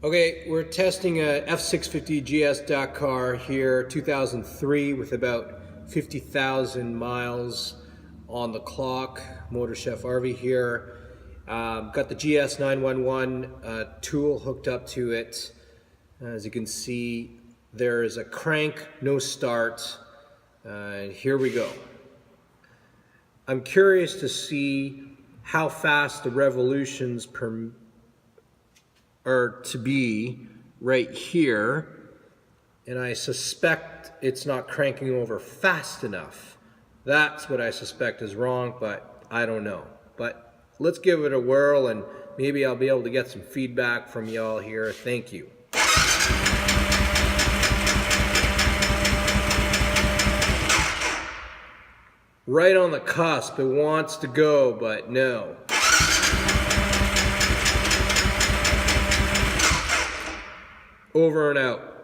Okay, we're testing a F650 GS Dakar here, 2003, with about 50,000 miles on the clock. Motor Chef RV here. Got the GS 911 tool hooked up to it. As you can see, there is a crank, no start. Here we go. I'm curious to see how fast the revolutions per are to be right here, and I suspect it's not cranking over fast enough. That's what I suspect is wrong, but I don't know. But let's give it a whirl, and maybe I'll be able to get some feedback from y'all here. Thank you. Right on the cusp. It wants to go, but no. Over and out.